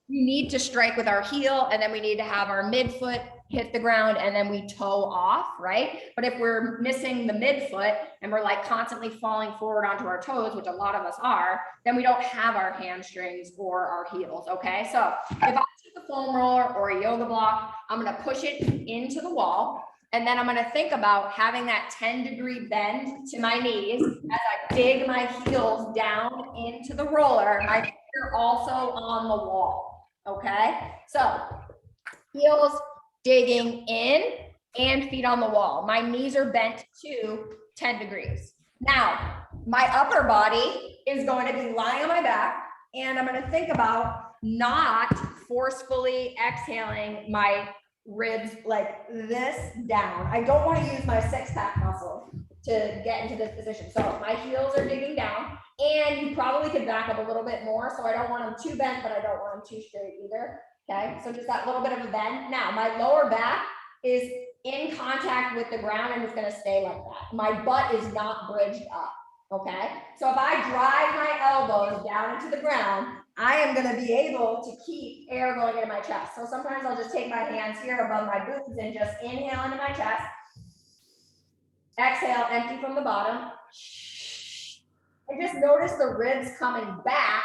We need to strike with our heel, and then we need to have our midfoot hit the ground, and then we toe off, right? But if we're missing the midfoot and we're like constantly falling forward onto our toes, which a lot of us are, then we don't have our hamstrings or our heels, okay? So if I take a foam roller or a yoga block, I'm gonna push it into the wall, and then I'm gonna think about having that 10-degree bend to my knees as I dig my heels down into the roller. My feet are also on the wall, okay? So heels digging in and feet on the wall. My knees are bent to 10 degrees. Now, my upper body is going to be lying on my back, and I'm going to think about not forcefully exhaling my ribs like this down. I don't want to use my six-pack muscle to get into this position. So my heels are digging down, and you probably could back up a little bit more. So I don't want them too bent, but I don't want them too straight either. Okay, so just that little bit of a bend. Now my lower back is in contact with the ground, and it's going to stay like that. My butt is not bridged up. Okay, so if I drive my elbows down into the ground, I am going to be able to keep air going into my chest. So sometimes I'll just take my hands here above my boobs and just inhale into my chest. Exhale, empty from the bottom. And just notice the ribs coming back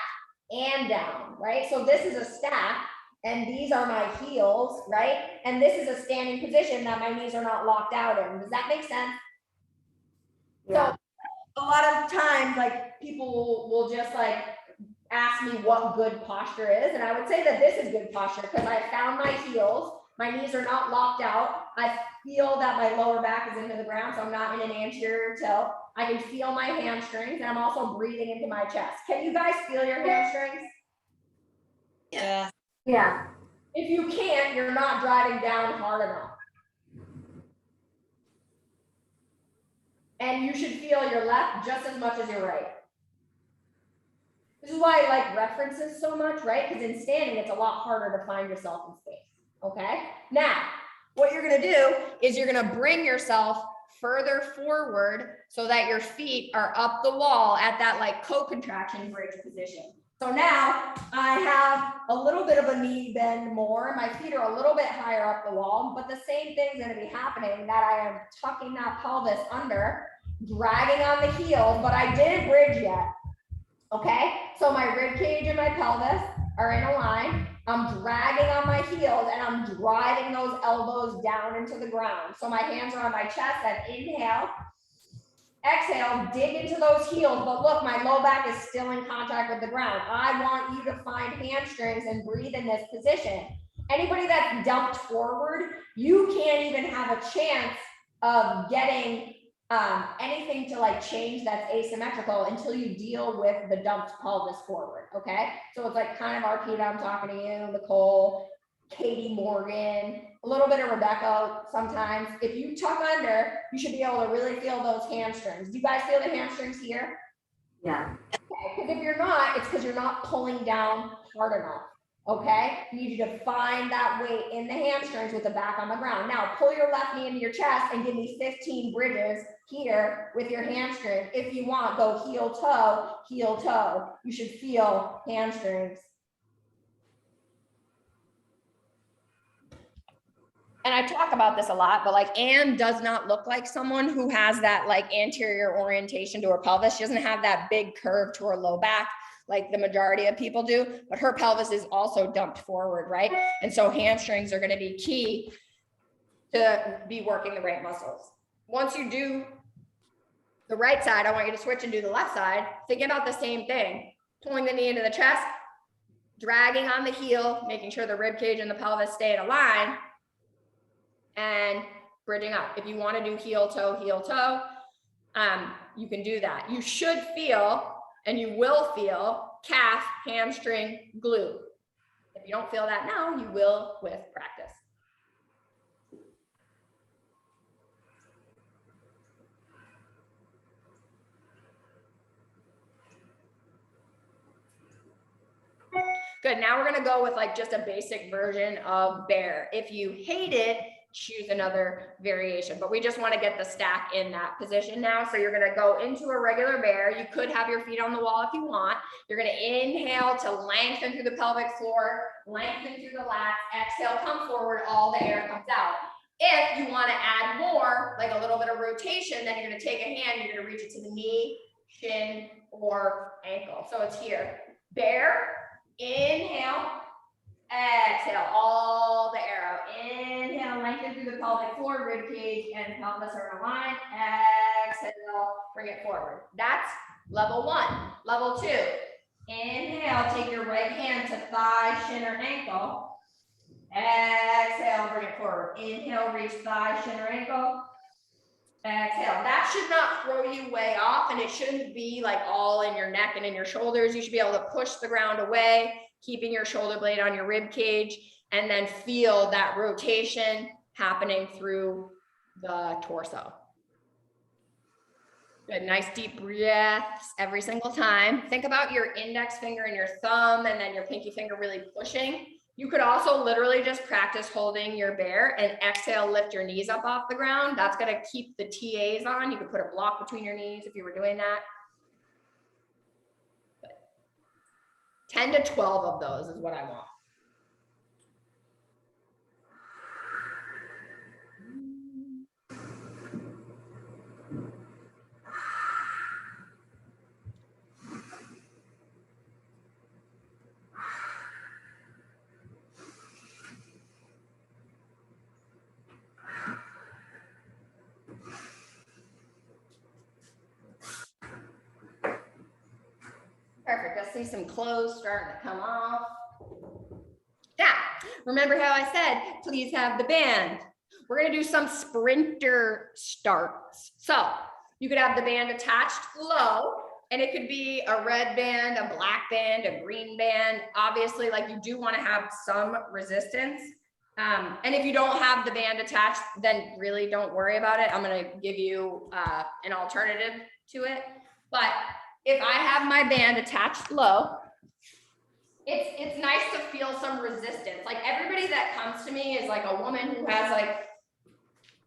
and down, right? So this is a stack, and these are my heels, right? And this is a standing position that my knees are not locked out in. Does that make sense? Yeah. So a lot of times, like, people will just like ask me what good posture is, and I would say that this is good posture because I found my heels. My knees are not locked out. I feel that my lower back is into the ground, so I'm not in an anterior tilt. I can feel my hamstrings, and I'm also breathing into my chest. Can you guys feel your hamstrings? Yeah. Yeah. If you can't, you're not driving down hard enough. And you should feel your left just as much as your right. This is why I like references so much, right? Because in standing, it's a lot harder to find yourself in space. Okay. Now, what you're going to do is you're going to bring yourself further forward so that your feet are up the wall at that like co-contraction bridge position. So now I have a little bit of a knee bend more. My feet are a little bit higher up the wall, but the same thing's going to be happening, that I am tucking that pelvis under, dragging on the heels, but I didn't bridge yet. Okay, so my rib cage and my pelvis are in a line. I'm dragging on my heels, and I'm driving those elbows down into the ground. So my hands are on my chest, and inhale. Exhale, dig into those heels, but look, my low back is still in contact with the ground. I want you to find hamstrings and breathe in this position. Anybody that's dumped forward, you can't even have a chance of getting anything to like change that's asymmetrical until you deal with the dumped pelvis forward, okay? So it's like kind of Arpita, I'm talking to you, Nicole, Katie Morgan, a little bit of Rebecca sometimes. If you tuck under, you should be able to really feel those hamstrings. Do you guys feel the hamstrings here? Yeah. Okay, because if you're not, it's because you're not pulling down hard enough. Okay, I need you to find that weight in the hamstrings with the back on the ground. Now pull your left knee into your chest and give me 15 bridges here with your hamstring. If you want, go heel toe, heel toe. You should feel hamstrings. And I talk about this a lot, but like Anne does not look like someone who has that like anterior orientation to her pelvis. She doesn't have that big curve to her low back like the majority of people do, but her pelvis is also dumped forward, right? And so hamstrings are going to be key to be working the right muscles. Once you do the right side, I want you to switch and do the left side. Think about the same thing. Pulling the knee into the chest, dragging on the heel, making sure the rib cage and the pelvis stay in a line, and bridging up. If you want to do heel toe, you can do that. You should feel, and you will feel, calf, hamstring, glute. If you don't feel that now, you will with practice. Good, now we're gonna go with like just a basic version of bear. If you hate it, choose another variation. But we just want to get the stack in that position now. So you're going to go into a regular bear. You could have your feet on the wall if you want. You're going to inhale to lengthen through the pelvic floor, lengthen through the lats, exhale, come forward, all the air comes out. If you want to add more, like a little bit of rotation, then you're going to take a hand, you're going to reach it to the knee, shin, or ankle. So it's here. Bear, inhale, exhale, all the air out. Inhale, lengthen through the pelvic floor, rib cage, and pelvis are in a line. Exhale, bring it forward. That's level 1. Level 2, inhale, take your right hand to thigh, shin, or ankle. Exhale, bring it forward. Inhale, reach thigh, shin, or ankle. Exhale. That should not throw you way off, and it shouldn't be like all in your neck and in your shoulders. You should be able to push the ground away, keeping your shoulder blade on your rib cage, and then feel that rotation happening through the torso. Good, nice deep breaths every single time. Think about your index finger and your thumb, and then your pinky finger really pushing. You could also literally just practice holding your bear and exhale, lift your knees up off the ground. That's going to keep the TAs on. You could put a block between your knees if you were doing that. But 10 to 12 of those is what I want. Perfect. I see some clothes starting to come off. Now, remember how I said, please have the band. We're going to do some sprinter starts. So you could have the band attached low, and it could be a red band, a black band, a green band. Obviously, like, you do want to have some resistance. And if you don't have the band attached, then really don't worry about it. I'm going to give you an alternative to it. But if I have my band attached low, it's nice to feel some resistance. Like, everybody that comes to me is like a woman who has, like,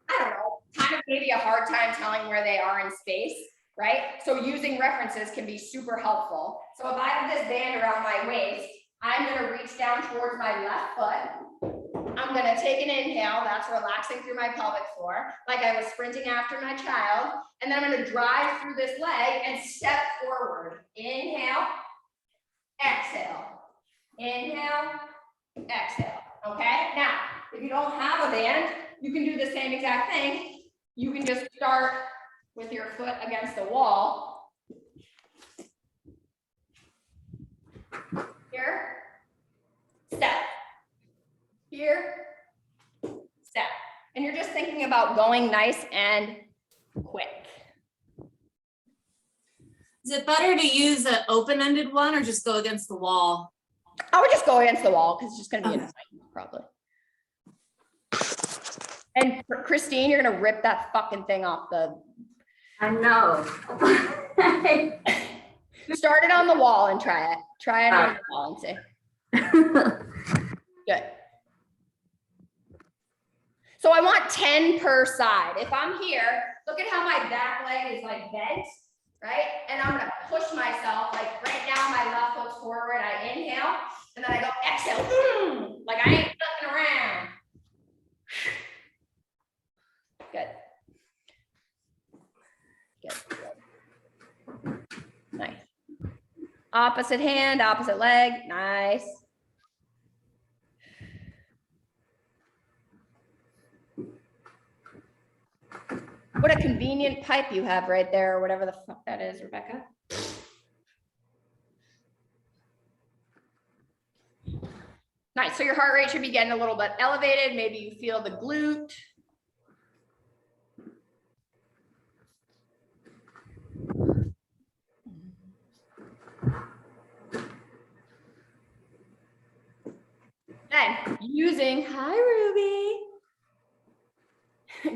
I don't know, kind of maybe a hard time telling where they are in space, right? So using references can be super helpful. So if I have this band around my waist, I'm going to reach down towards my left foot. I'm going to take an inhale. That's relaxing through my pelvic floor, like I was sprinting after my child. And then I'm going to drive through this leg and step forward. Inhale, exhale. Inhale, exhale. Okay? Now, if you don't have a band, you can do the same exact thing. You can just start with your foot against the wall. Here, step. Here, step. And you're just thinking about going nice and quick. Is it better to use an open-ended one or just go against the wall? I would just go against the wall because it's just going to be inside, probably. And for Christine, you're going to rip that fucking thing off the... I know. Start it on the wall and try it. Try it on the wall and see. Good. So I want 10 per side. If I'm here, look at how my back leg is like bent, right? And I'm gonna push myself, like right now my left foot's forward, I inhale, and then I go exhale, like I ain't fucking around. Good. Good. Nice. Opposite hand, opposite leg, nice. What a convenient pipe you have right there, or whatever the fuck that is, Rebecca. Nice, so your heart rate should be getting a little bit elevated. Maybe you feel the glute. Then using, hi Ruby.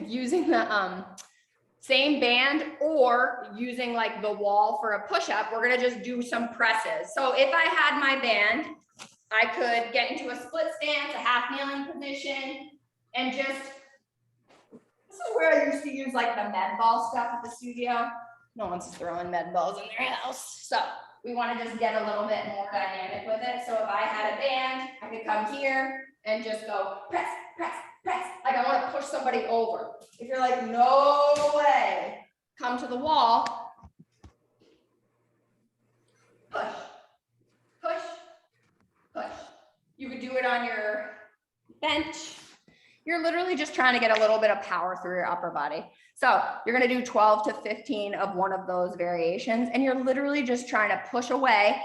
Using the same band or using like the wall for a push-up, we're gonna just do some presses. So if I had my band, I could get into a split stance, a half kneeling position, and just This is where I used to use like the med ball stuff at the studio. No one's throwing med balls in their house. So we want to just get a little bit more dynamic with it. So if I had a band, I could come here and just go press, press, press. Like I want to push somebody over. If you're like, no way, come to the wall. Push, push, push. You could do it on your bench. You're literally just trying to get a little bit of power through your upper body. So you're going to do 12 to 15 of one of those variations, and you're literally just trying to push away.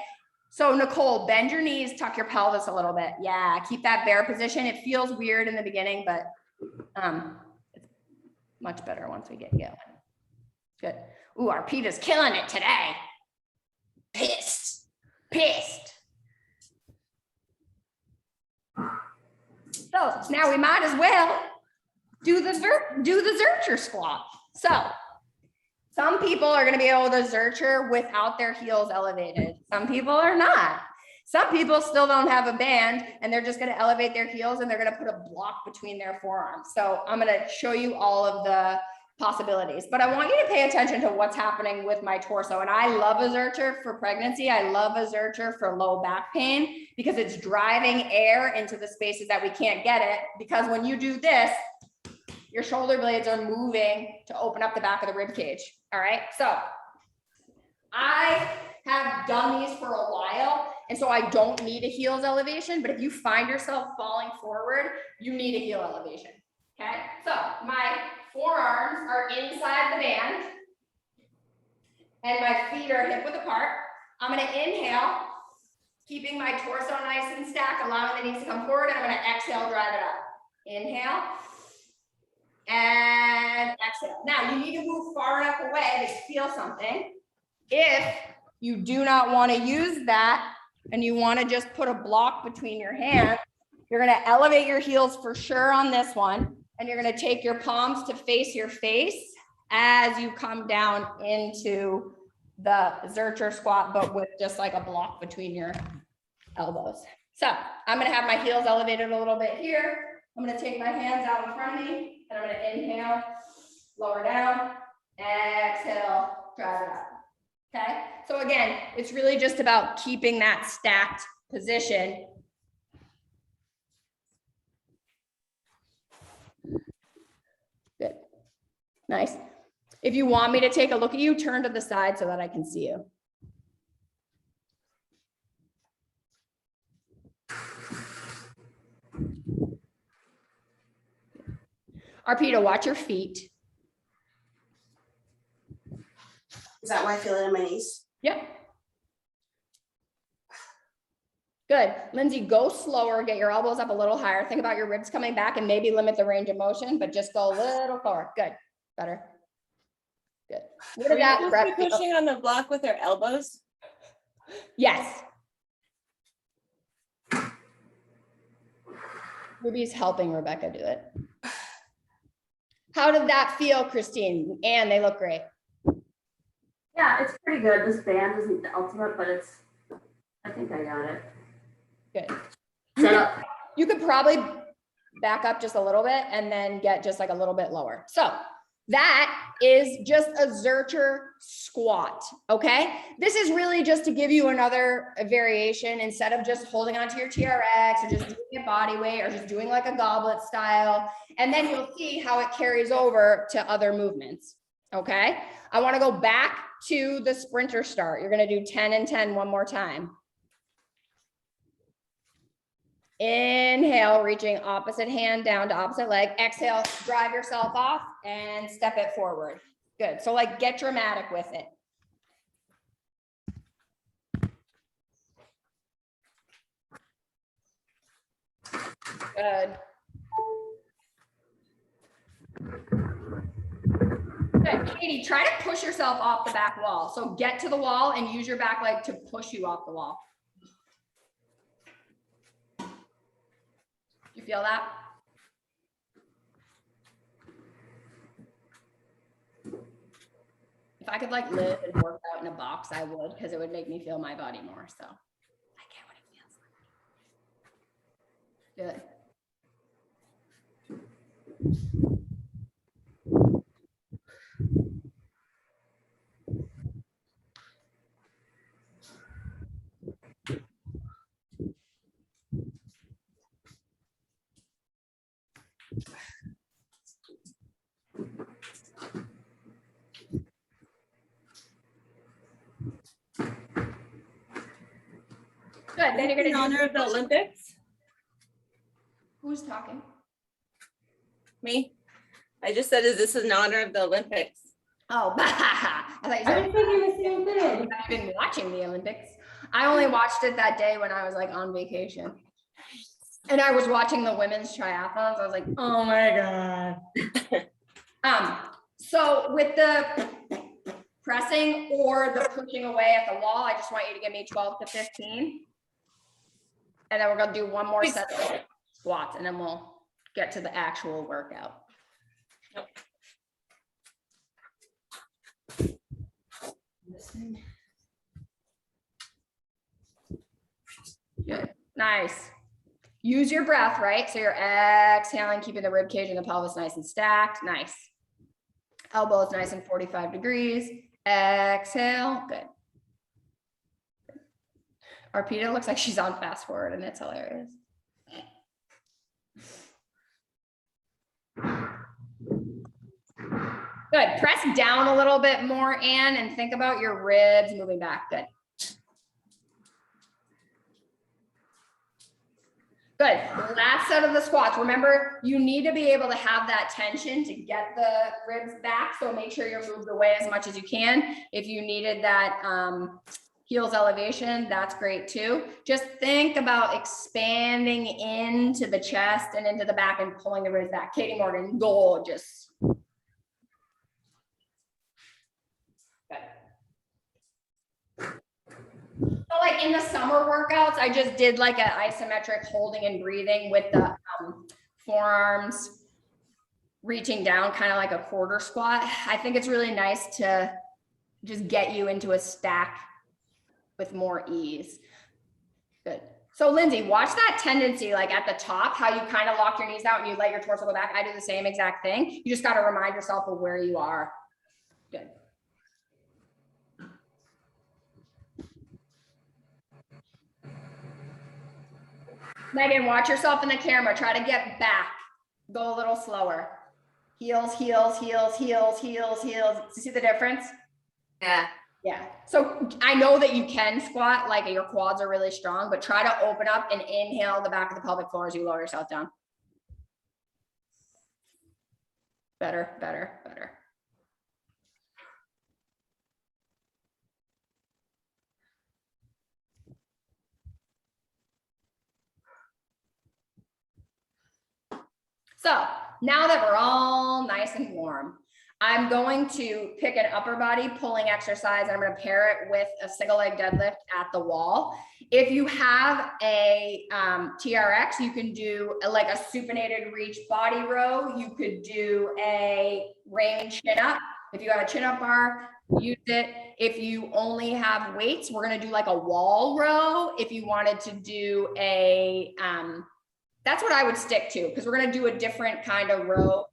So Nicole, bend your knees, tuck your pelvis a little bit. Yeah, keep that bear position. It feels weird in the beginning, but it's much better once we get going. Good. Ooh, our Peta's killing it today. Pissed, pissed. So now we might as well do the Zercher squat. So some people are going to be able to Zercher without their heels elevated. Some people are not. Some people still don't have a band and they're just going to elevate their heels and they're going to put a block between their forearms. So I'm going to show you all of the possibilities, but I want you to pay attention to what's happening with my torso. And I love a Zercher for pregnancy. I love a Zercher for low back pain because it's driving air into the spaces that we can't get it. Because when you do this, your shoulder blades are moving to open up the back of the rib cage. All right. So I have done these for a while, and so I don't need a heels elevation, but if you find yourself falling forward, you need a heel elevation. Okay. So my forearms are inside the band and my feet are hip width apart. I'm going to inhale, keeping my torso nice and stacked, allowing the knees to come forward, and I'm going to exhale, drive it up. Inhale and exhale. Now you need to move far enough away to feel something. If you do not want to use that and you want to just put a block between your hands, you're going to elevate your heels for sure on this one. And you're going to take your palms to face your face as you come down into the Zercher squat, but with just like a block between your elbows. So I'm going to have my heels elevated a little bit here. I'm going to take my hands out in front of me and I'm going to inhale, lower down, exhale, drive it up. Okay. So again, it's really just about keeping that stacked position. Good. Nice. If you want me to take a look at you, turn to the side so that I can see you. Arpita, watch your feet. Is that why I feel it in my knees? Yep. Good. Lindsay, go slower, get your elbows up a little higher. Think about your ribs coming back and maybe limit the range of motion, but just go a little forward. Good. Better. Good. What did that Are we pushing on the block with our elbows? Yes. Ruby's helping Rebecca do it. How did that feel, Christine? And they look great. Yeah, it's pretty good. This band isn't the ultimate, but I think I got it. Good. You could probably back up just a little bit and then get just like a little bit lower. So that is just a Zercher squat. Okay. This is really just to give you another variation instead of just holding onto your TRX or just doing a body weight or just doing like a goblet style. And then you'll see how it carries over to other movements. Okay. I want to go back to the sprinter start. You're going to do 10 and 10 one more time. Inhale, reaching opposite hand down to opposite leg. Exhale, drive yourself off and step it forward. Good. So like get dramatic with it. Good. Good. Katie, try to push yourself off the back wall. So get to the wall and use your back leg to push you off the wall. You feel that? If I could like live and work out in a box, I would, because it would make me feel my body more. So I get what it feels like. Good. Good, then you're In gonna honor do, of the Olympics? who's talking? Me? I just said, is this in honor of the Olympics? Oh, I thought you I said, was thinking the same thing. I've been watching the Olympics. I only watched it that day when I was like on vacation. And I was watching the women's triathlons. I was like, oh my God. So with the pressing or the pushing away at the wall, I just want you to give me 12 to 15. And then we're gonna do one more set of squats and then we'll get to the actual workout. Good, nice. Use your breath, right? So you're exhaling, keeping the rib cage and the pelvis nice and stacked. Nice. Elbows nice and 45 degrees. Exhale, good. Arpita looks like she's on fast forward and it's hilarious. Good, press down a little bit more, Anne, and think about your ribs moving back, good. Good, last set of the squats. Remember, you need to be able to have that tension to get the ribs back, so make sure you're moved away as much as you can. If you needed that heels elevation, that's great too. Just think about expanding into the chest and into the back and pulling the ribs back. Katie Morgan, gorgeous. So like in the summer workouts, I just did like an isometric holding and breathing with the forearms reaching down, kind of like a quarter squat. I think it's really nice to just get you into a stack with more ease. Good. So Lindsay, watch that tendency like at the top, how you kind of lock your knees out and you let your torso go back. I do the same exact thing. You just got to remind yourself of where you are. Good. Megan, watch yourself in the camera. Try to get back. Go a little slower. Heels, heels, heels, heels, heels, heels. You see the difference? Yeah. Yeah. So I know that you can squat, like your quads are really strong, but try to open up and inhale the back of the pelvic floor as you lower yourself down. Better, better, better. So now that we're all nice and warm, I'm going to pick an upper body pulling exercise and I'm going to pair it with a single leg deadlift at the wall. If you have a TRX, you can do like a supinated reach body row. You could do a range chin up. If you have a chin up bar, use it. If you only have weights, we're going to do like a wall row. If you wanted to do a, that's what I would stick to because we're going to do a different kind of row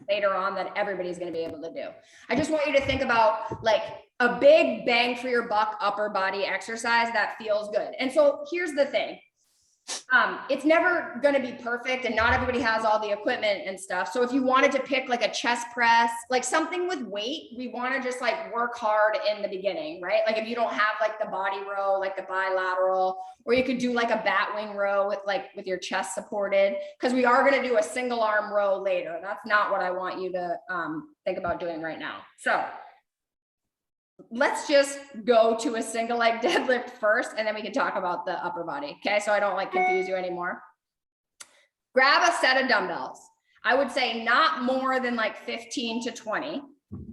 later on that everybody's going to be able to do. I just want you to think about like a big bang for your buck upper body exercise that feels good. And so here's the thing. It's never going to be perfect and not everybody has all the equipment and stuff. So if you wanted to pick like a chest press, like something with weight, we want to just like work hard in the beginning, right? Like if you don't have like the body row, like the bilateral, or you could do like a bat wing row with your chest supported, because we are going to do a single arm row later. That's not what I want you to think about doing right now. So let's just go to a single leg deadlift first, and then we can talk about the upper body. Okay. So I don't like confuse you anymore. Grab a set of dumbbells. I would say not more than like 15 to 20.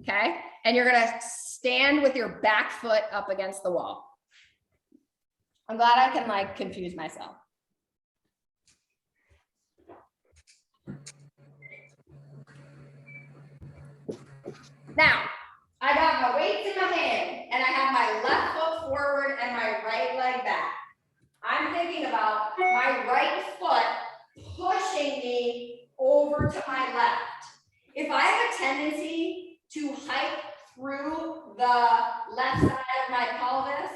Okay. And you're going to stand with your back foot up against the wall. I'm glad I can like confuse myself. Now, I got my weights in my hand and I have my left foot forward and my right leg back. I'm thinking about my right foot pushing me over to my left. If I have a tendency to hike through the left side of my pelvis,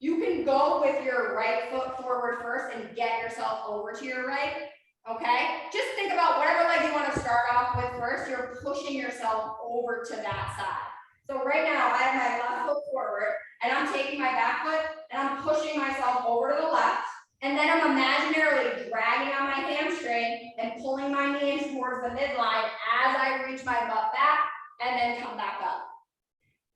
you can go with your right foot forward first and get yourself over to your right. Okay, just think about whatever leg you want to start off with first. You're pushing yourself over to that side. So right now I have my left foot forward and I'm taking my back foot and I'm pushing myself over to the left. And then I'm imaginarily dragging on my hamstring and pulling my knee in towards the midline as I reach my butt back and then come back up.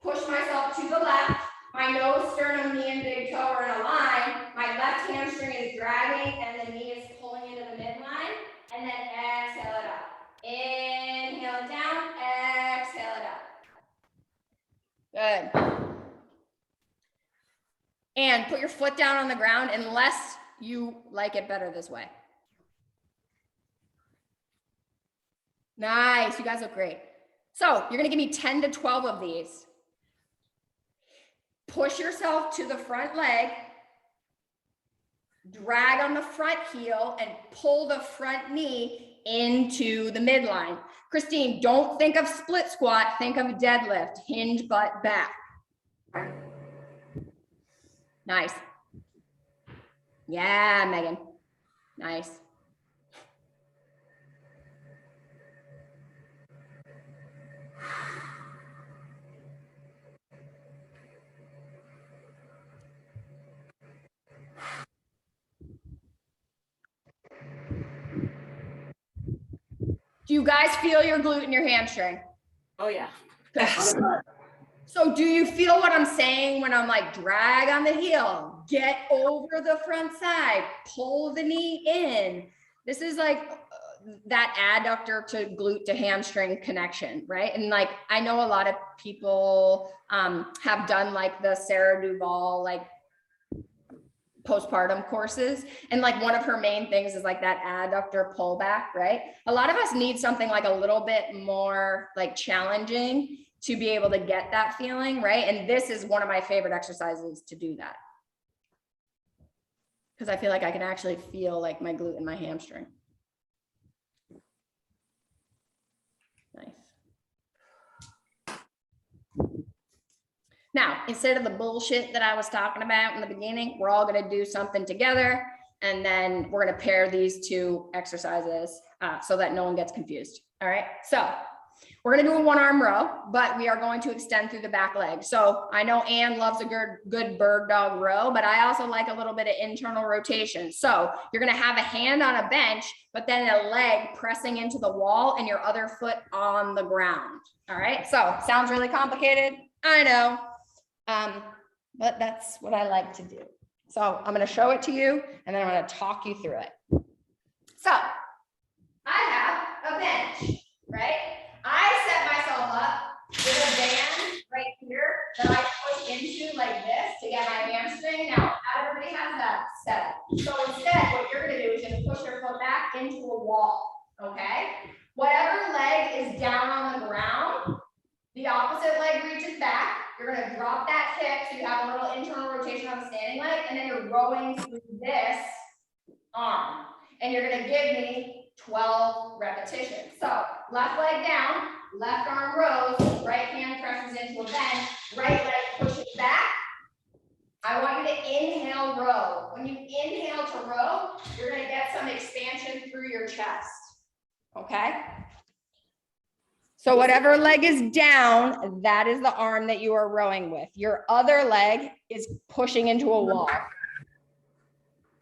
Push myself to the left. My nose, sternum, knee, and big toe are in a line. My left hamstring is dragging and the knee is pulling into the midline. And then exhale it up. Inhale it down, exhale it up. Good. And put your foot down on the ground unless you like it better this way. Nice, you guys look great. So you're gonna give me 10 to 12 of these. Push yourself to the front leg, drag on the front heel and pull the front knee into the midline. Christine, don't think of split squat, think of deadlift, hinge butt back. Nice. Yeah, Megan. Nice. Do you guys feel your glute and your hamstring? Oh, yeah. So do you feel what I'm saying when I'm like, drag on the heel, get over the front side, pull the knee in? This is like that adductor to glute to hamstring connection, right? And like, I know a lot of people have done like the Sarah Duvall, like postpartum courses. And like one of her main things is like that adductor pullback, right? A lot of us need something like a little bit more like challenging to be able to get that feeling, right? And this is one of my favorite exercises to do that. Because I feel like I can actually feel like my glute and my hamstring. Nice. Now, instead of the bullshit that I was talking about in the beginning, we're all gonna do something together, and then we're gonna pair these two exercises so that no one gets confused. All right, so we're gonna do a one arm row, but we are going to extend through the back leg. So I know Anne loves a good bird dog row, but I also like a little bit of internal rotation. So you're gonna have a hand on a bench, but then a leg pressing into the wall and your other foot on the ground. All right, so sounds really complicated, I know, but that's what I like to do. So I'm gonna show it to you and then I'm gonna talk you through it. So I have a bench, right? I set myself up with a band right here that I push into like this to get my hamstring. Now, not everybody has that set up. So instead, what you're gonna do is just push your foot back into a wall, okay? Whatever leg is down on the ground, the opposite leg reaches back. You're gonna drop that hip so you have a little internal rotation on the standing leg, and then you're rowing through this arm. And you're gonna give me 12 repetitions. So left leg down, left arm rows, right hand presses into a bend, right leg pushes back. I want you to inhale, row. When you inhale to row, you're gonna get some expansion through your chest, okay? So whatever leg is down, that is the arm that you are rowing with. Your other leg is pushing into a wall.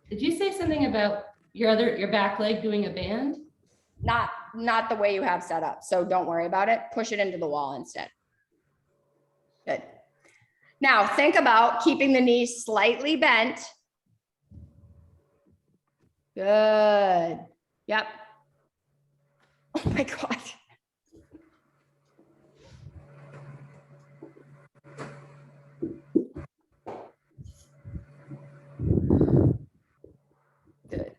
Did you say something about your back leg doing a band? Not the way you have set up. So don't worry about it. Push it into the wall instead. Good. Now think about keeping the knee slightly bent. Good. Yep. Oh my God. Good.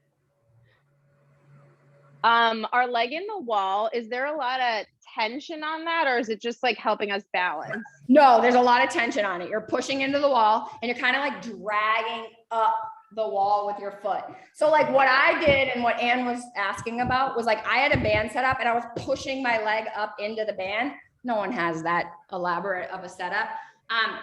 Our leg in the wall, is there a lot of tension on that, or is it just like helping us balance? No, there's a lot of tension on it. You're pushing into the wall and you're kind of like dragging up the wall with your foot. So like what I did and what Anne was asking about was like I had a band set up and I was pushing my leg up into the band. No one has that elaborate of a setup.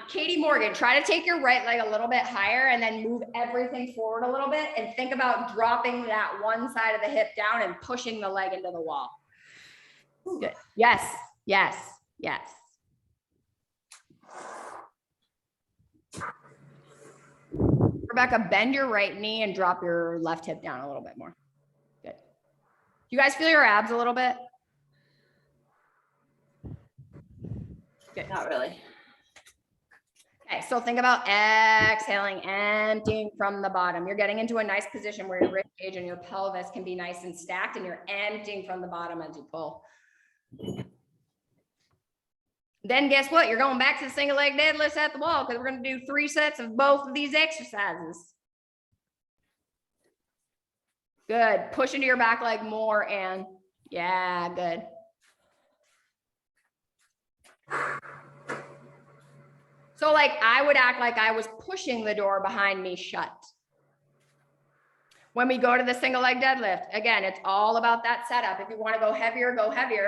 Katie Morgan, try to take your right leg a little bit higher and then move everything forward a little bit and think about dropping that one side of the hip down and pushing the leg into the wall. Good. Yes, yes, yes. Rebecca, bend your right knee and drop your left hip down a little bit more. Good. You guys feel your abs a little bit? Good. Not really. Okay, so think about exhaling, emptying from the bottom. You're getting into a nice position where your rib cage and your pelvis can be nice and stacked, and you're emptying from the bottom as you pull. Then guess what? You're going back to the single leg deadlifts at the wall because we're going to do 3 sets of both of these exercises. Good. Push into your back leg more, and yeah, good. So like I would act like I was pushing the door behind me shut. When we go to the single leg deadlift, again, it's all about that setup. If you want to go heavier,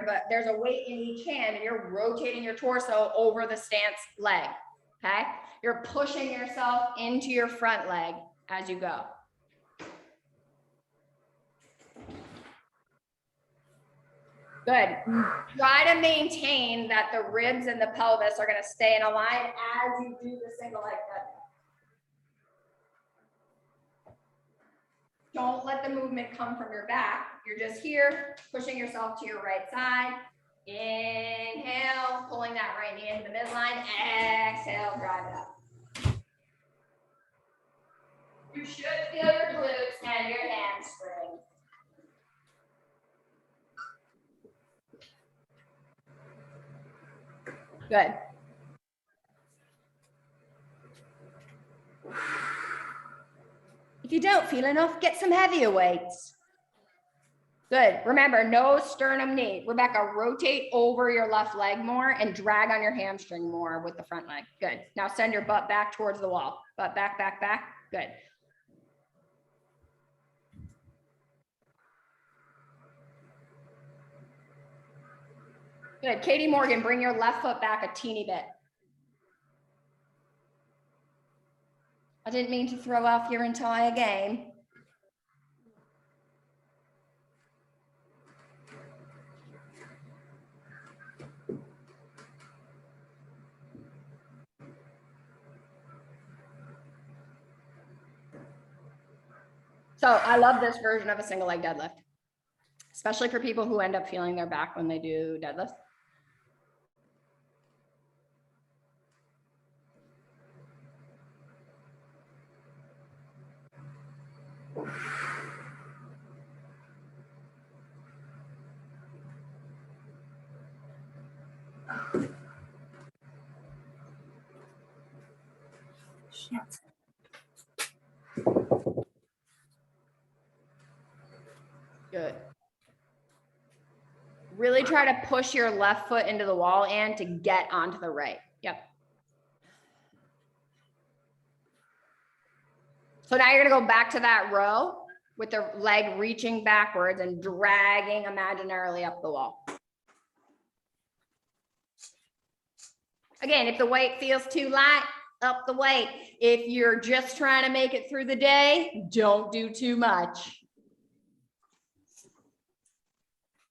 but there's a weight in each hand and you're rotating your torso over the stance leg, okay? You're pushing yourself into your front leg as you go. Good. Try to maintain that the ribs and the pelvis are going to stay in a line as you do the single leg deadlift. Don't let the movement come from your back. You're just here, pushing yourself to your right side. Inhale, pulling that right knee into the midline. Exhale, drive it up. You should feel your glutes and your hamstrings. Good. If you don't feel enough, get some heavier weights. Good. Remember, no sternum knee. Rebecca, rotate over your left leg more and drag on your hamstring more with the front leg. Good. Now send your butt back towards the wall. Butt back, back, back. Good. Good. Katie Morgan, bring your left foot back a teeny bit. I didn't mean to throw off your entire game. So I love this version of a single leg deadlift, especially for people who end up feeling their back when they do deadlifts. Good. Really try to push your left foot into the wall and to get onto the right. Yep. So now you're gonna go back to that row with the leg reaching backwards and dragging imaginarily up the wall. Again, if the weight feels too light, up the weight. If you're just trying to make it through the day, don't do too much.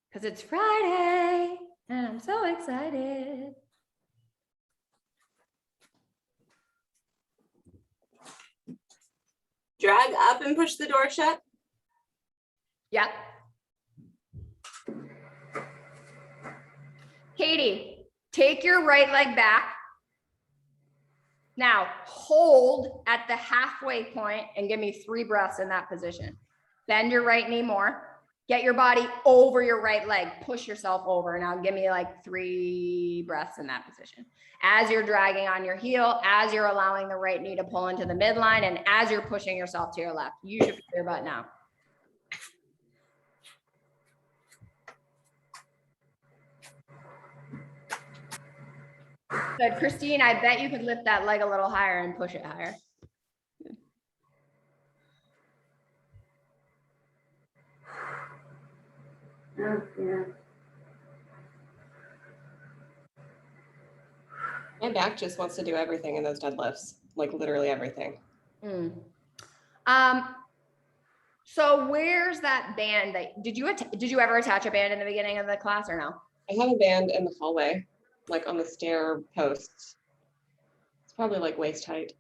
Because it's Friday and I'm so excited. Drag up and push the door shut. Yep. Katie, take your right leg back. Now hold at the halfway point and give me 3 breaths in that position. Bend your right knee more. Get your body over your right leg. Push yourself over. Now give me like 3 breaths in that position. As you're dragging on your heel, as you're allowing the right knee to pull into the midline, and as you're pushing yourself to your left. You should feel your butt now. Good. Christine, I bet you could lift that leg a little higher and push it higher. Oh, yeah. My back just wants to do everything in those deadlifts, like literally everything. So where's that band that did you ever attach a band in the beginning of the class or no? I have a band in the hallway, like on the stair posts. It's probably like waist height.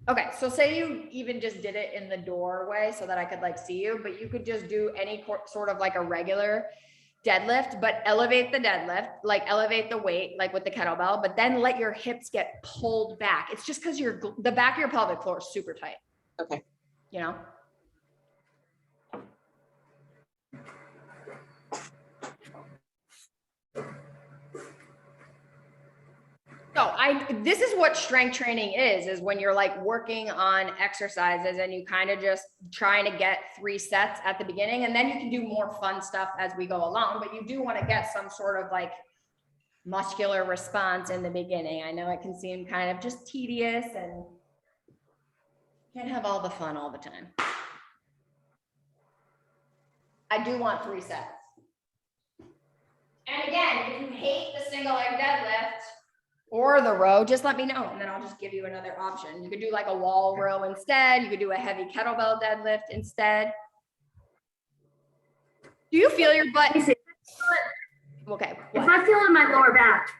Okay, so say you even just did it in the doorway so that I could like see you, but you could just do any sort of like a regular deadlift, but elevate the deadlift, like elevate the weight, like with the kettlebell, but then let your hips get pulled back. It's just because the back of your pelvic floor is super tight. Okay. You know? So this is what strength training is when you're like working on exercises and you kind of just trying to get 3 sets at the beginning, and then you can do more fun stuff as we go along, but you do want to get some sort of like muscular response in the beginning. I know it can seem kind of just tedious and can't have all the fun all the time. I do want 3 sets. And again, if you hate the single leg deadlift or the row, just let me know and then I'll just give you another option. You could do like a wall row instead. You could do a heavy kettlebell deadlift instead. Do you feel your butt? Okay. If I feel it in my lower back,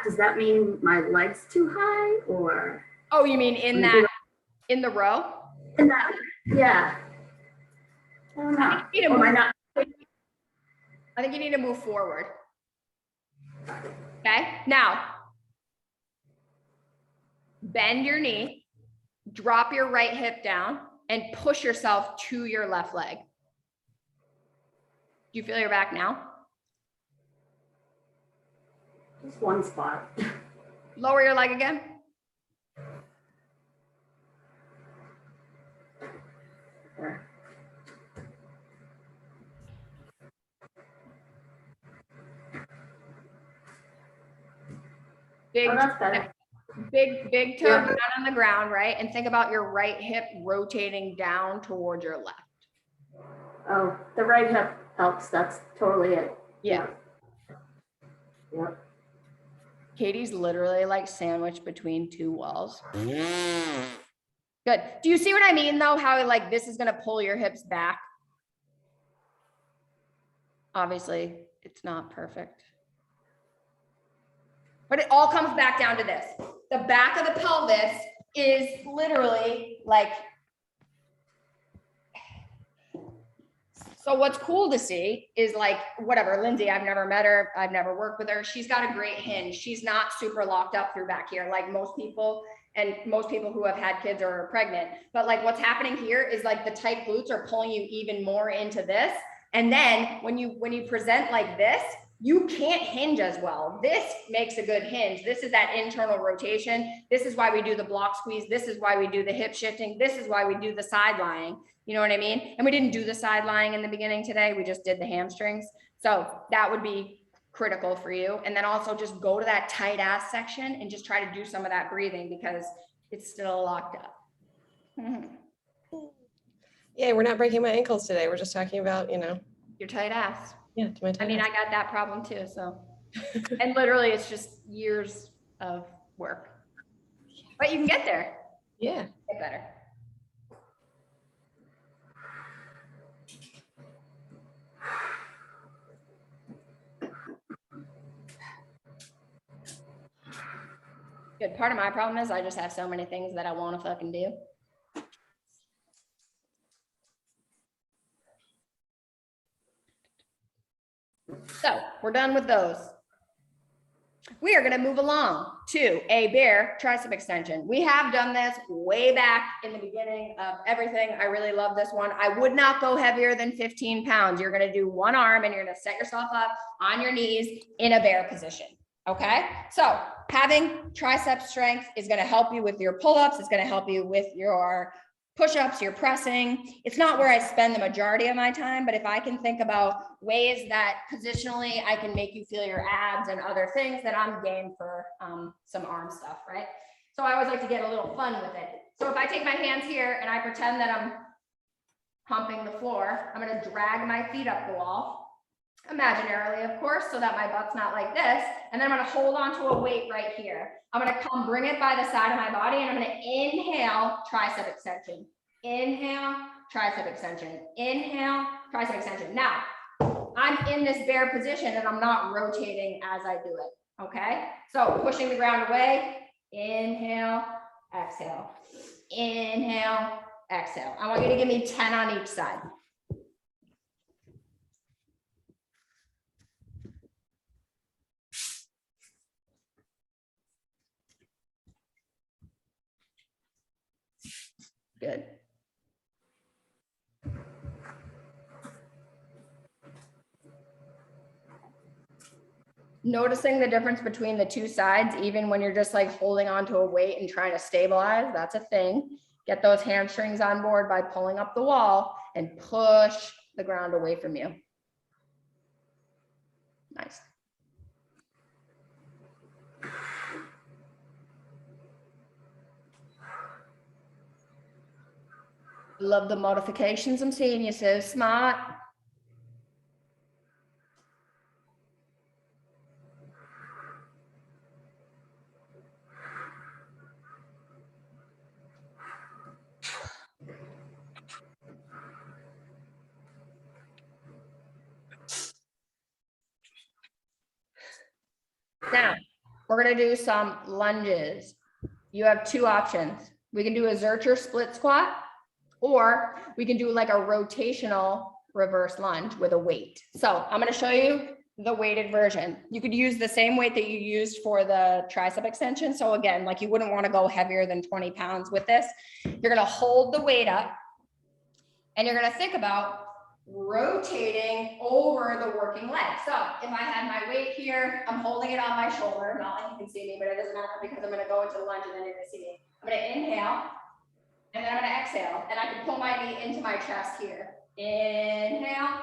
does that mean my leg's too high or? Oh, you mean in the row? In that, yeah. I don't know. I think you need to Or am I move, not? I think you need to move forward. Okay, now bend your knee, drop your right hip down, and push yourself to your left leg. Do you feel your back now? Just one spot. Lower your leg again. There. Big, Oh, that's better. big toe down on the ground, right? And think about your right hip rotating down towards your left. Oh, the right hip helps. That's totally it. Yeah. Yep. Katie's literally like sandwiched between 2 walls. Good. Do you see what I mean though? How like this is going to pull your hips back? Obviously, it's not perfect. But it all comes back down to this. The back of the pelvis is literally like, so what's cool to see is like, whatever, Lindsay, I've never met her. I've never worked with her. She's got a great hinge. She's not super locked up through back here like most people, and most people who have had kids or are pregnant. But like what's happening here is like the tight glutes are pulling you even more into this. And then when you present like this, you can't hinge as well. This makes a good hinge. This is that internal rotation. This is why we do the block squeeze. This is why we do the hip shifting. This is why we do the side lying. You know what I mean? And we didn't do the side lying in the beginning today. We just did the hamstrings. So that would be critical for you. And then also just go to that tight ass section and just try to do some of that breathing because it's still locked up. Yeah, we're not breaking my ankles today. We're just talking about, Your tight ass. yeah, to my I mean, I got that problem too, so. And literally it's just years of work. But you can get there. Yeah. Get better. Good. Part of my problem is I just have so many things that I want to fucking do. So we're done with those. We are going to move along to a bear tricep extension. We have done this way back in the beginning of everything. I really love this one. I would not go heavier than 15 pounds. You're going to do one arm and you're going to set yourself up on your knees in a bear position. Okay. So having tricep strength is going to help you with your pull-ups. It's going to help you with your push-ups, your pressing. It's not where I spend the majority of my time, but if I can think about ways that positionally I can make you feel your abs and other things, then I'm game for some arm stuff, right? So I always like to get a little fun with it. So if I take my hands here and I pretend that I'm pumping the floor, I'm going to drag my feet up the wall, imaginarily, of course, so that my butt's not like this. And then I'm going to hold onto a weight right here. I'm going to come bring it by the side of my body and I'm going to inhale, tricep extension. Inhale, tricep extension. Inhale, tricep extension. Now, I'm in this bear position and I'm not rotating as I do it. Okay. So pushing the ground away, inhale, exhale. Inhale, exhale. I want you to give me 10 on each side. Good. Noticing the difference between the two sides, even when you're just like holding onto a weight and trying to stabilize, that's a thing. Get those hamstrings on board by pulling up the wall and push the ground away from you. Nice. Love the modifications I'm seeing. You're so smart. Now, we're going to do some lunges. You have two options. We can do a Zercher split squat, or we can do like a rotational reverse lunge with a weight. So I'm going to show you the weighted version. You could use the same weight that you used for the tricep extension. So again, like you wouldn't want to go heavier than 20 pounds with this. You're going to hold the weight up and you're going to think about rotating over the working leg. So if I had my weight here, I'm holding it on my shoulder, not like you can see me, but it doesn't matter because I'm going to go into the lunge and then you're going to see me. I'm going to inhale and then I'm going to exhale, and I can pull my knee into my chest here. Inhale,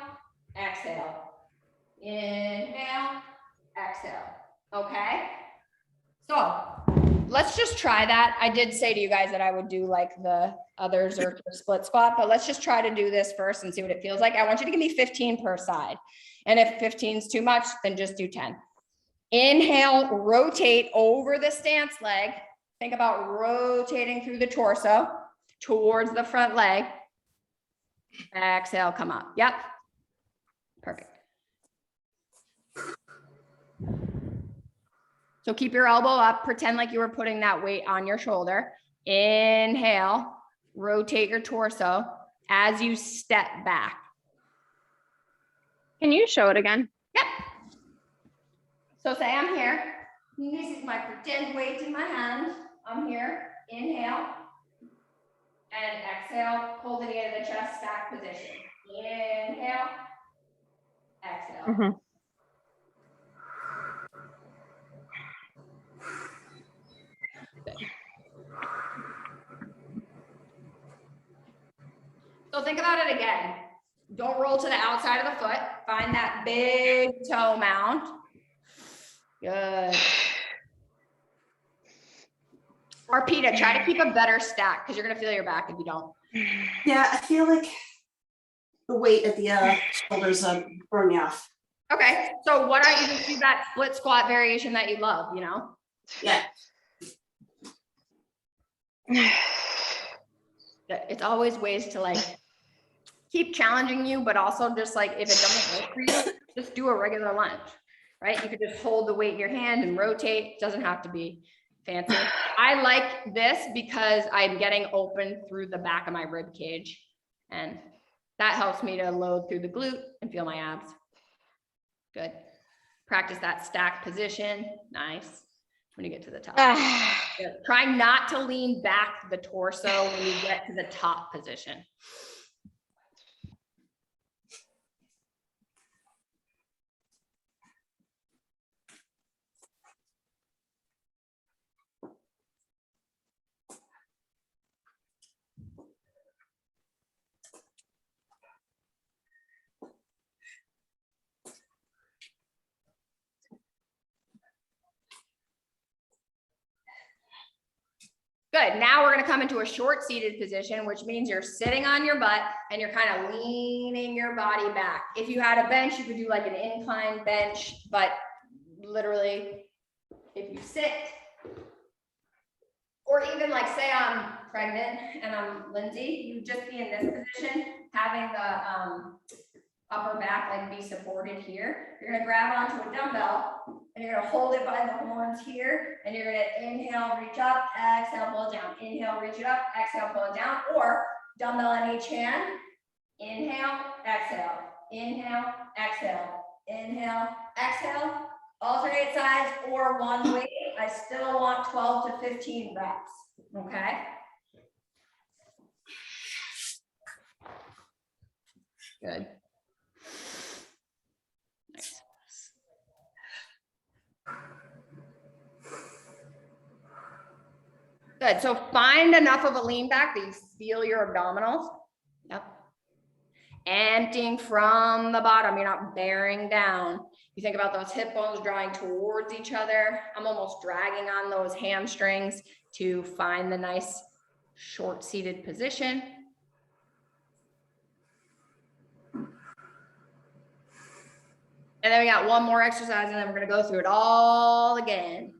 exhale, inhale, exhale. Okay, so let's just try that. I did say to you guys that I would do like the others or split squat, but let's just try to do this first and see what it feels like. I want you to give me 15 per side. And if 15 is too much, then just do 10. Inhale, rotate over the stance leg. Think about rotating through the torso towards the front leg. Exhale, come up. Yep. Perfect. So keep your elbow up, pretend like you were putting that weight on your shoulder. Inhale, rotate your torso as you step back. Can you show it again? Yep. So say I'm here. This is my pretend weight in my hand. I'm here. Inhale. And exhale, holding it in the chest stack position. Inhale. Exhale. Mm-hmm. So think about it again. Don't roll to the outside of the foot. Find that big toe mound. Good. Or Peta, try to keep a better stack because you're going to feel your back if you don't. Yeah, I feel like the weight at the shoulders burn me off. Okay. So why don't you just do that split squat variation that you love, you know? Yeah. It's always ways to like keep challenging you, but also just like if it doesn't work for you, just do a regular lunge, right? You could just hold the weight in your hand and rotate. It doesn't have to be fancy. I like this because I'm getting open through the back of my rib cage, and that helps me to load through the glute and feel my abs. Good. Practice that stack position. Nice. When you get to the top. Good. Try not to lean back the torso when you get to the top position. Good. Now we're going to come into a short seated position, which means you're sitting on your butt and you're kind of leaning your body back. If you had a bench, you could do like an incline bench, but literally if you sit, or even like say I'm pregnant and I'm Lindsay, you just be in this position, having upper back leg be supported here. You're gonna grab onto a dumbbell and you're gonna hold it by the horns here, and you're gonna inhale, reach up, exhale, pull it down. Inhale, reach it up, exhale, pull it down, or dumbbell in each hand. Inhale, exhale, inhale, exhale, inhale, exhale. Alternate sides or one weight. I still want 12 to 15 reps, okay? Good. Nice. Good, so find enough of a lean back that you feel your abdominals. Yep. Emptying from the bottom, you're not bearing down. You think about those hip bones drawing towards each other. I'm almost dragging on those hamstrings to find the nice short seated position. And then we got one more exercise, and then we're gonna go through it all again.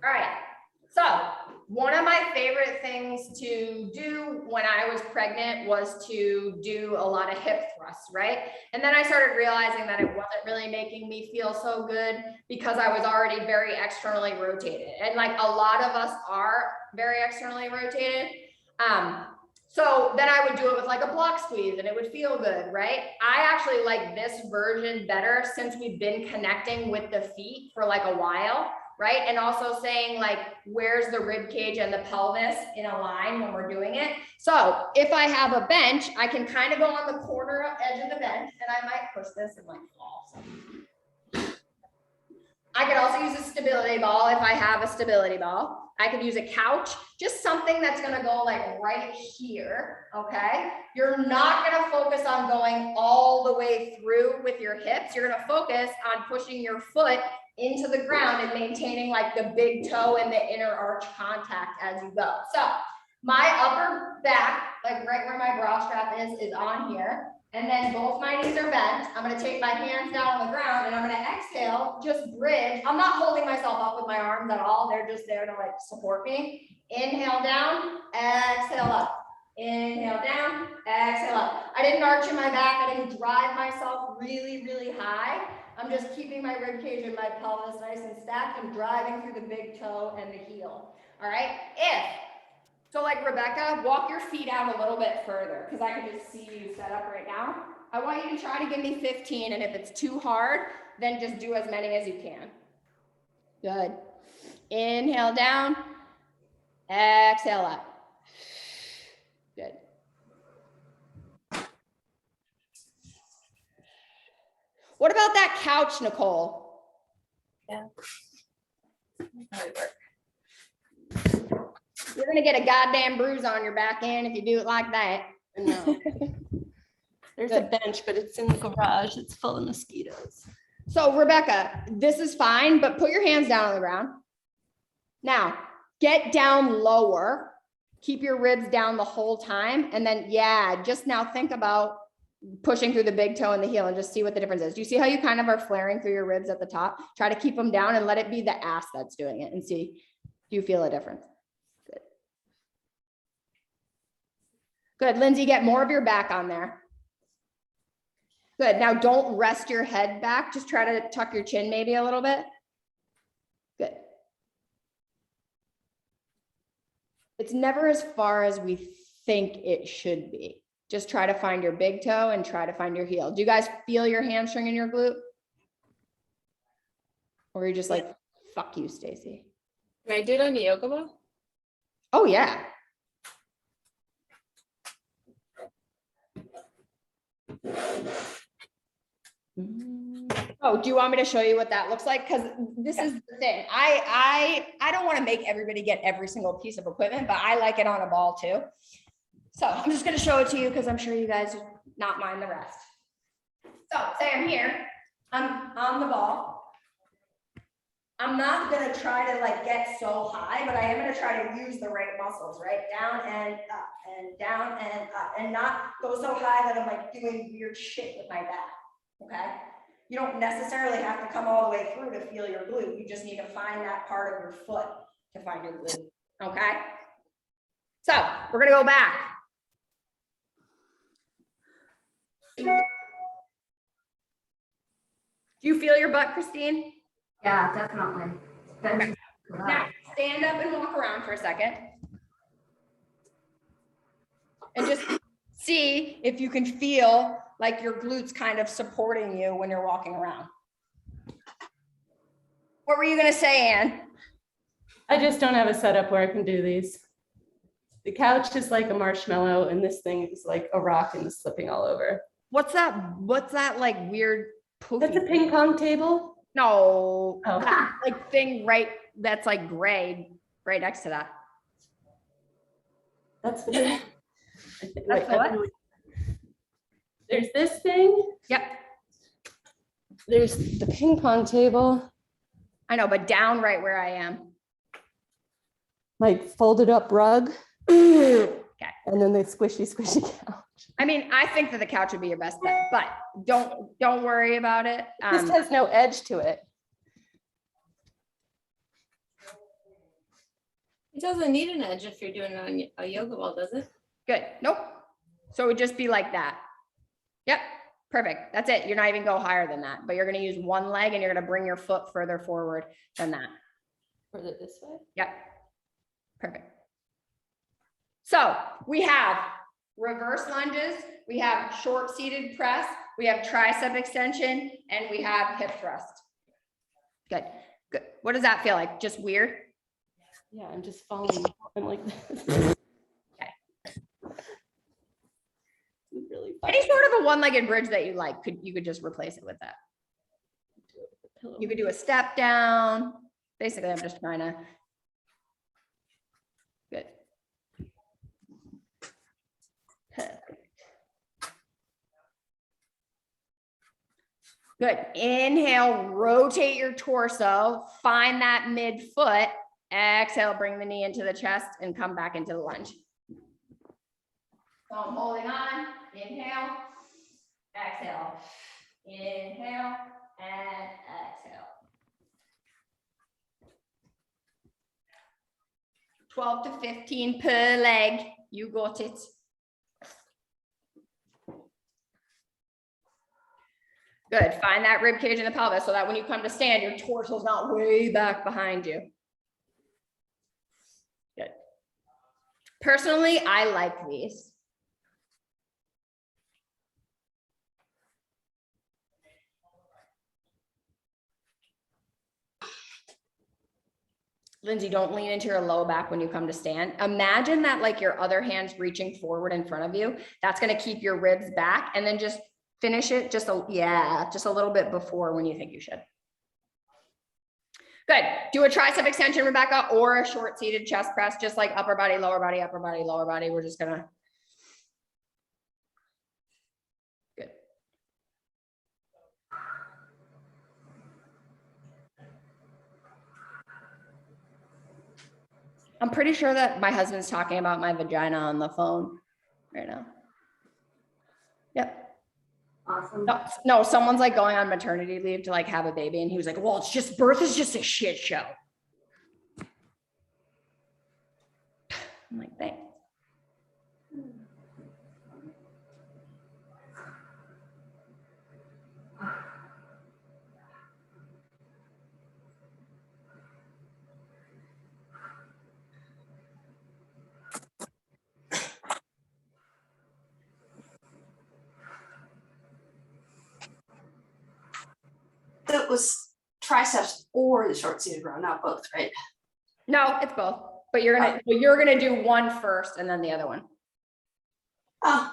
All right, so one of my favorite things to do when I was pregnant was to do a lot of hip thrusts, right? And then I started realizing that it wasn't really making me feel so good because I was already very externally rotated. And like a lot of us are very externally rotated. So then I would do it with like a block squeeze and it would feel good, right? I actually like this version better since we've been connecting with the feet for like a while. Right? And also saying like, where's the rib cage and the pelvis in a line when we're doing it. So if I have a bench, I can kind of go on the corner edge of the bench, and I might push this and like fall. I could also use a stability ball if I have a stability ball. I could use a couch, just something that's gonna go like right here, okay? You're not gonna focus on going all the way through with your hips. You're gonna focus on pushing your foot into the ground and maintaining like the big toe and the inner arch contact as you go. So my upper back, like right where my bra strap is on here. And then both my knees are bent. I'm gonna take my hands down on the ground and I'm gonna exhale, just bridge. I'm not holding myself up with my arms at all. They're just there to like support me. Inhale down, exhale up. Inhale down, exhale up. I didn't arch in my back. I didn't drive myself really, really high. I'm just keeping my rib cage and my pelvis nice and stacked and driving through the big toe and the heel. All right. So like Rebecca, walk your feet out a little bit further because I can just see you set up right now. I want you to try to give me 15, and if it's too hard, then just do as many as you can. Good. Inhale down, exhale up. Good. What about that couch, Nicole? Yeah. You're gonna get a goddamn bruise on your back end if you do it like that. No. There's a bench, but it's in the garage. It's full of mosquitoes. So Rebecca, this is fine, but put your hands down on the ground. Now, get down lower. Keep your ribs down the whole time. And then, yeah, just now think about pushing through the big toe and the heel and just see what the difference is. Do you see how you kind of are flaring through your ribs at the top? Try to keep them down and let it be the ass that's doing it and see, do you feel a difference? Good. Good, Lindsay, get more of your back on there. Good, now don't rest your head back. Just try to tuck your chin maybe a little bit. Good. It's never as far as we think it should be. Just try to find your big toe and try to find your heel. Do you guys feel your hamstring in your glute? Or are you just like, fuck you, Stacey? Can I do it on the yoga ball? Oh, yeah. Oh, do you want me to show you what that looks like? Because this is the thing. I don't want to make everybody get every single piece of equipment, but I like it on a ball too. So I'm just going to show it to you because I'm sure you guys would not mind the rest. So say I'm here, I'm on the ball. I'm not going to try to like get so high, but I am going to try to use the right muscles, right? Down and up and down and up, and not go so high that I'm like doing weird shit with my back. Okay? You don't necessarily have to come all the way through to feel your glute. You just need to find that part of your foot to find your glute. Okay? So we're gonna go back. Do you feel your butt, Christine? Yeah, definitely. Okay. Now stand up and walk around for a second. And just see if you can feel like your glutes kind of supporting you when you're walking around. What were you gonna say, Anne? I just don't have a setup where I can do these. The couch is like a marshmallow and this thing is like a rock and it's slipping all over. What's that like weird poofy? That's a ping pong table? No, Oh. that like thing right, that's like gray, right next to that. That's the thing. That's what? There's this thing. Yep, There's the ping pong table, I know, but down right where I am. like folded up rug. Okay. And then the squishy couch. I mean, I think that the couch would be your best bet, but don't worry about it. This has no edge to it. It doesn't need an edge if you're doing it on a yoga ball, does it? Good. Nope. So it would just be like that. Yep. Perfect. That's it. You're not even go higher than that, but you're going to use one leg and you're going to bring your foot further forward than that. Further this way? Yep. Perfect. So we have reverse lunges, we have short seated press, we have tricep extension, and we have hip thrust. Good. Good. What does that feel like? Just weird? Yeah, I'm just falling. I'm like this. Really fun. Any sort of a one-legged bridge that you like, you could just replace it with that. You could do a step down. Basically, I'm just trying to. Good. Good. Inhale, rotate your torso, find that midfoot. Exhale, bring the knee into the chest and come back into the lunge. So I'm holding on. Inhale, exhale, inhale, and exhale. 12 to 15 per leg. You got it. Good. Find that rib cage in the pelvis so that when you come to stand, your torso is not way back behind you. Good. Personally, I like these. Lindsay, don't lean into your low back when you come to stand. Imagine that like your other hand's reaching forward in front of you. That's going to keep your ribs back, and then just finish it just a little bit before when you think you should. Good. Do a tricep extension, Rebecca, or a short seated chest press, just like upper body, lower body, upper body, lower body. We're just gonna. Good. I'm pretty sure that my husband's talking about my vagina on the phone right now. Yep. Awesome. No, someone's like going on maternity leave to like have a baby. And he was like, well, it's just, birth is just a shit show. I'm like, thanks. That was triceps or the short seated row, not both, right? No, it's both, but you're gonna do one first and then the other one. Oh,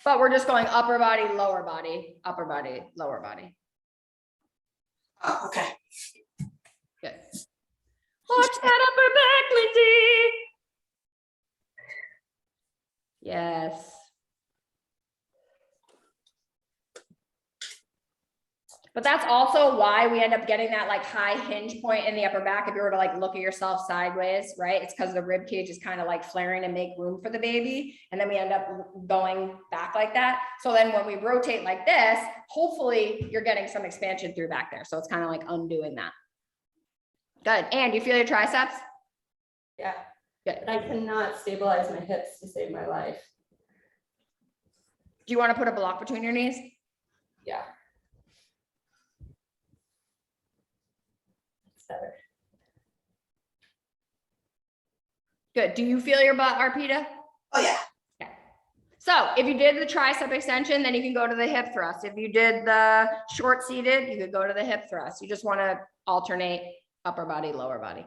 But we're just going upper body, lower body, upper body, lower body. oh, okay. Good. Watch that upper back, Lindsay. Yes. But that's also why we end up getting that like high hinge point in the upper back. If you were to like look at yourself sideways, right? It's because the rib cage is kind of like flaring to make room for the baby. And then we end up going back like that. So then when we rotate like this, hopefully you're getting some expansion through back there. So it's kind of like undoing that. Good. And you feel your triceps? Yeah. Good. But I cannot stabilize my hips to save my life. Do you want to put a block between your knees? Yeah. It's better. Good. Do you feel your butt, Arpita? Oh, yeah. Okay. So if you did the tricep extension, then you can go to the hip thrust. If you did the short seated, you could go to the hip thrust. You just want to alternate upper body, lower body.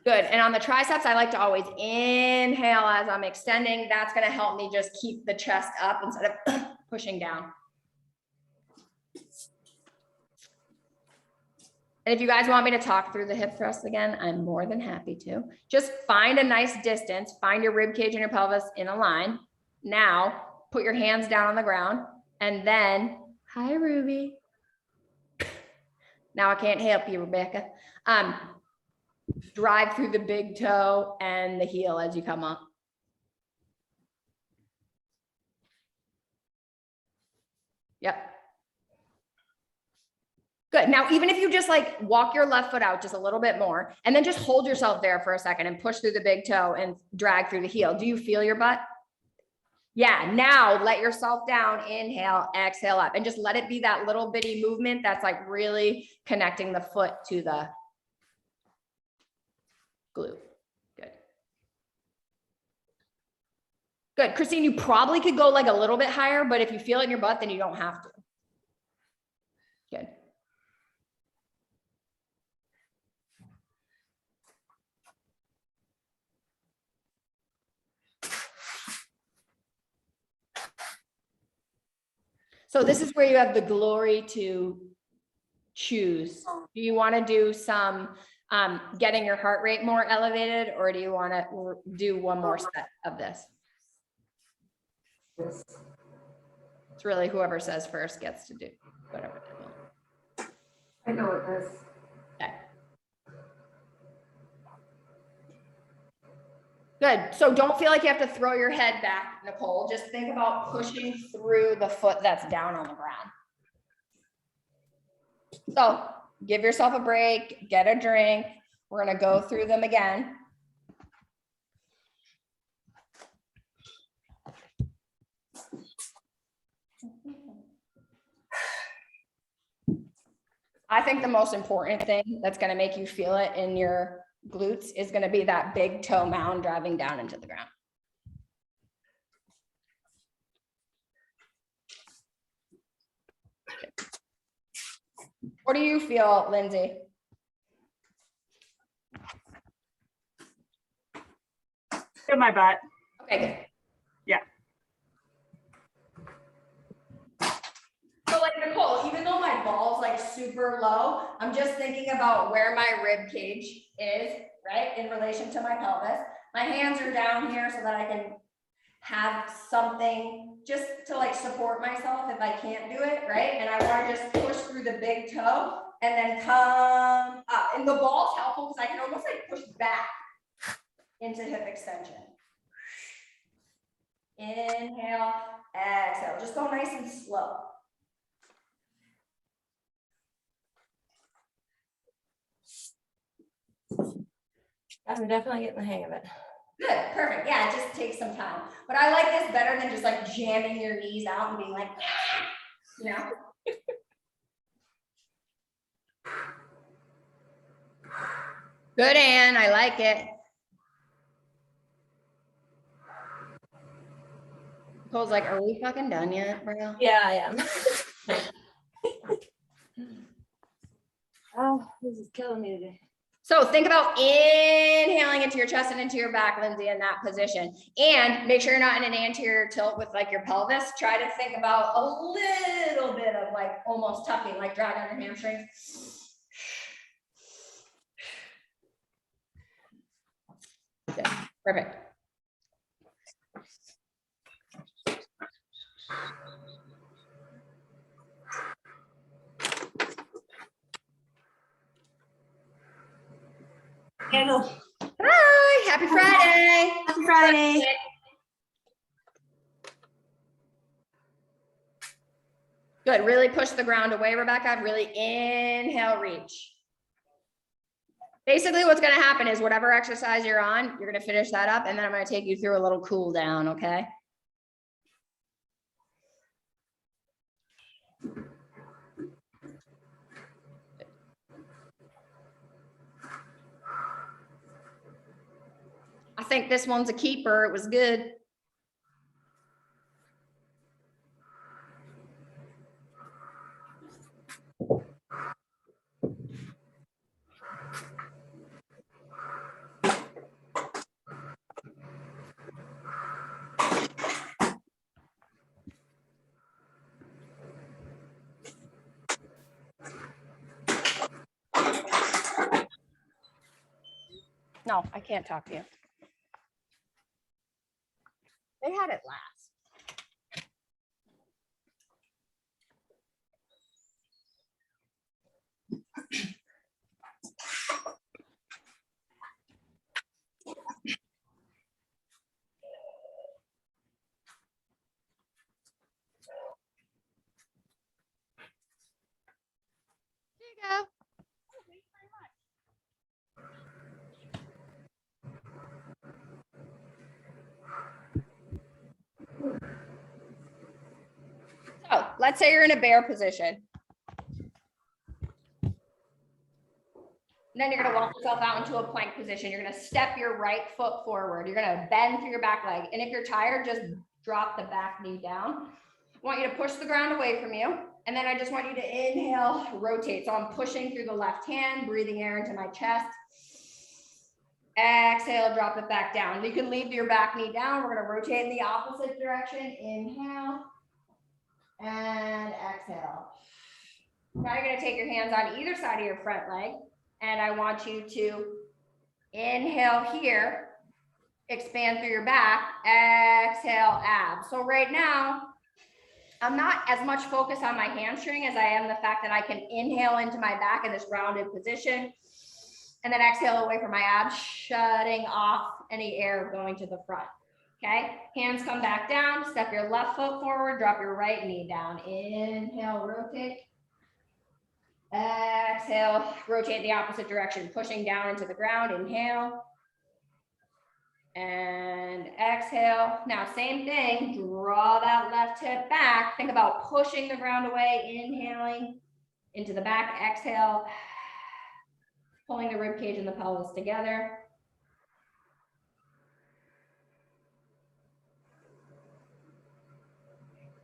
Good. And on the triceps, I like to always inhale as I'm extending. That's going to help me just keep the chest up instead of pushing down. And if you guys want me to talk through the hip thrust again, I'm more than happy to. Just find a nice distance, find your rib cage and your pelvis in a line. Now put your hands down on the ground and then, hi, Ruby. Now I can't help you, Rebecca. Drive through the big toe and the heel as you come up. Yep. Good. Now, even if you just like walk your left foot out just a little bit more and then just hold yourself there for a second and push through the big toe and drag through the heel. Do you feel your butt? Yeah. Now let yourself down, inhale, exhale up, and just let it be that little bitty movement that's like really connecting the foot to the glute. Good. Good. Christine, you probably could go like a little bit higher, but if you feel it in your butt, then you don't have to. Good. So this is where you have the glory to choose. Do you want to do some getting your heart rate more elevated, or do you want to do one more set of this? It's really whoever says first gets to do whatever they want. I go with this. Okay. Good. So don't feel like you have to throw your head back, Nicole. Just think about pushing through the foot that's down on the ground. So give yourself a break, get a drink. We're going to go through them again. I think the most important thing that's going to make you feel it in your glutes is going to be that big toe mound driving down into the ground. What do you feel, Lindsay? In my butt. Okay, good. Yeah. So like Nicole, even though my ball's like super low, I'm just thinking about where my rib cage is, right? In relation to my pelvis. My hands are down here so that I can have something just to like support myself if I can't do it, right? And I want to just push through the big toe and then come up. And the ball's helpful because I can almost like push back into hip extension. Inhale, exhale. Just go nice and slow. I'm definitely getting the hang of it. Good, perfect. Yeah, it just takes some time. But I like this better than just like jamming your knees out and being like, you know? Good, Ann. I like it. Nicole's like, are we fucking done yet, bro? Yeah, I am. Oh, this is killing me today. So think about inhaling into your chest and into your back, Lindsay, in that position. And make sure you're not in an anterior tilt with like your pelvis. Try to think about a little bit of like almost tucking, like drag on your hamstrings. Good. Perfect. Handle. Bye, happy Friday. Happy Friday. Good, really push the ground away, Rebecca. Really inhale, reach. Basically what's gonna happen is whatever exercise you're on, you're gonna finish that up and then I'm gonna take you through a little cool down, okay? I think this one's a keeper. It was good. No, I can't talk to you. They had it last. There you go. So let's say you're in a bear position. Then you're gonna walk yourself out into a plank position. You're gonna step your right foot forward. You're gonna bend through your back leg. And if you're tired, just drop the back knee down. I want you to push the ground away from you. And then I just want you to inhale, rotate. So I'm pushing through the left hand, breathing air into my chest. Exhale, drop it back down. You can leave your back knee down. We're gonna rotate in the opposite direction. Inhale and exhale. Now you're gonna take your hands on either side of your front leg. And I want you to inhale here, expand through your back, exhale, abs. So right now, I'm not as much focused on my hamstring as I am the fact that I can inhale into my back in this rounded position, and then exhale away from my abs, shutting off any air going to the front. Okay, hands come back down, step your left foot forward, drop your right knee down. Inhale, rotate. Exhale, rotate the opposite direction, pushing down into the ground. Inhale and exhale. Now, same thing, draw that left hip back. Think about pushing the ground away, inhaling into the back, exhale, pulling the rib cage and the pelvis together.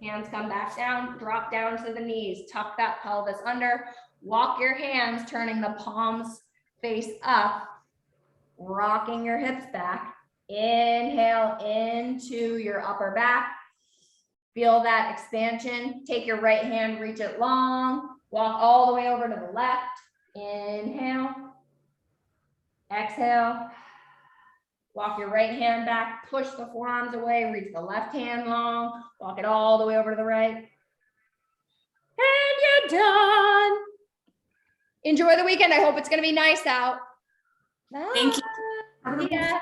Hands come back down, drop down to the knees, tuck that pelvis under. Walk your hands, turning the palms face up, rocking your hips back. Inhale into your upper back. Feel that expansion. Take your right hand, reach it long. Walk all the way over to the left. Inhale. Exhale. Walk your right hand back, push the forearms away, reach the left hand long, walk it all the way over to the right. And you're done. Enjoy the weekend. I hope it's going to be nice out. Bye. Thank you. Yeah.